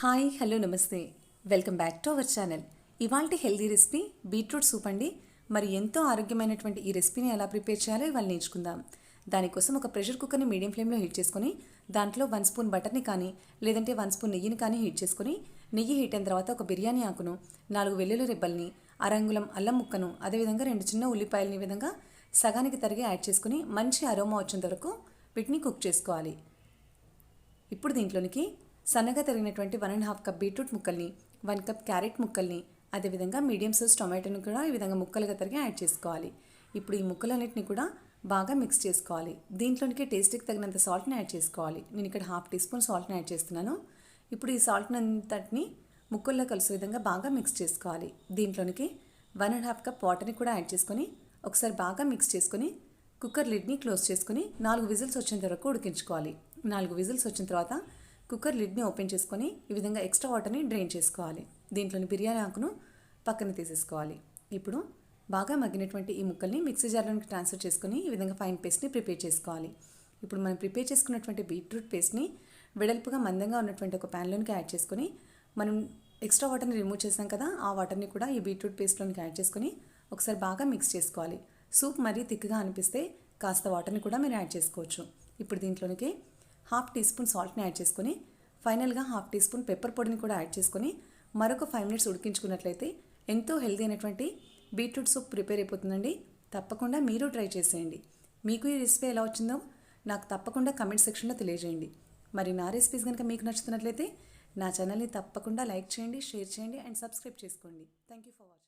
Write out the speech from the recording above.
Hi hello నమస్తే welcome back to our channel. ఇవాల్టి healthy recipe beetroot soup అండి. మరి ఎంతో ఆరోగ్యమైనటువంటి ఈ రెసిపీని ఎలా ప్రిపేర్ చేయాలో ఇవాళ నేర్చుకుందాం. దానికోసం ఒక ప్రెషర్ కుక్కర్ని మీడియం ఫ్లేమ్లో హీట్ చేసుకొని దాంట్లో 1 స్పూన్ బటర్ని కానీ లేదంటే 1 స్పూన్ నెయ్యిని కానీ హీట్ చేసుకొని నెయ్యి హీట్ అయిన తర్వాత ఒక బిర్యానీ ఆకును 4 వెల్లుల్లి రెబ్బల్ని అరంగుళం అల్లం ముక్కను అదేవిధంగా 2 చిన్న ఉల్లిపాయలని విధంగా సగానికి తరిగి యాడ్ చేసుకుని మంచి అరోమా వచ్చేంత వరకు వీటిని కుక్ చేసుకోవాలి. ఇప్పుడు దీంట్లోనికి సన్నగా తరిగినటువంటి 1.5 కప్ బీట్రూట్ ముక్కల్ని 1 కప్ క్యారెట్ ముక్కల్ని అదేవిధంగా మీడియం సైజ్ టొమాటోని కూడా ఈ విధంగా ముక్కలుగా తరిగి యాడ్ చేసుకోవాలి. ఇప్పుడు ఈ ముక్కలన్నిటిని కూడా బాగా మిక్స్ చేసుకోవాలి. దీంట్లోనికి టేస్ట్కి తగినంత సాల్ట్ని యాడ్ చేసుకోవాలి. నేను ఇక్కడ 1/2 టీ స్పూన్ సాల్ట్ని యాడ్ చేస్తున్నాను. ఇప్పుడు ఈ సాల్ట్ని అంతటిని ముక్కల్లో కలిసే విధంగా బాగా మిక్స్ చేసుకోవాలి. దీంట్లోనికి 1.5 కప్ వాటర్ని కూడా యాడ్ చేసుకొని ఒకసారి బాగా మిక్స్ చేసుకొని కుక్కర్ లిడ్ని క్లోజ్ చేసుకొని 4 విజిల్స్ వచ్చేంత వరకు ఉడికించుకోవాలి. 4 విజిల్స్ వచ్చిన తర్వాత కుక్కర్ లిడ్ని ఓపెన్ చేసుకొని ఈ విధంగా ఎక్స్ట్రా వాటర్ని డ్రైన్ చేసుకోవాలి. దీంట్లోని బిర్యానీ ఆకును పక్కన తీసేసుకోవాలి. ఇప్పుడు బాగా మగ్గినటువంటి ఈ ముక్కల్ని మిక్సీ జార్లోకి ట్రాన్స్ఫర్ చేసుకొని ఈ విధంగా ఫైన్ పేస్ట్ని ప్రిపేర్ చేసుకోవాలి. ఇప్పుడు మనం ప్రిపేర్ చేసుకున్నటువంటి బీట్రూట్ పేస్ట్ని వెడల్పుగా మందంగా ఉన్నటువంటి ఒక ప్యాన్లోనికి యాడ్ చేసుకొని మనం ఎక్స్ట్రా వాటర్ని రిమూవ్ చేసాం కదా, ఆ వాటర్ని కూడా ఈ బీట్రూట్ పేస్ట్లోనికి యాడ్ చేసుకొని ఒకసారి బాగా మిక్స్ చేసుకోవాలి. సూప్ మరీ థిక్గా అనిపిస్తే కాస్త వాటర్ని కూడా మీరు యాడ్ చేసుకోవచ్చు. ఇప్పుడు దీంట్లోనికి 1/2 టీ స్పూన్ సాల్ట్ని యాడ్ చేసుకొని ఫైనల్గా 1/2 టీ స్పూన్ పెప్పర్ పొడిని కూడా యాడ్ చేసుకొని మరొక 5 మినిట్స్ ఉడికించుకున్నట్లయితే ఎంతో హెల్దీ అయినటువంటి బీట్రూట్ సూప్ ప్రిపేర్ అయిపోతుందండి. తప్పకుండా మీరు ట్రై చేసేయండి. మీకు ఈ రెసిపీ ఎలా వచ్చిందో నాకు తప్పకుండా కమెంట్ సెక్షన్లో తెలియజేయండి. మరి నా రెసిపీస్ కనుక మీకు నచ్చుతున్నట్లయితే నా ఛానల్ని తప్పకుండా లైక్ చేయండి, షేర్ చేయండి అండ్ సబ్స్క్రైబ్ చేసుకోండి. Thank you for watching.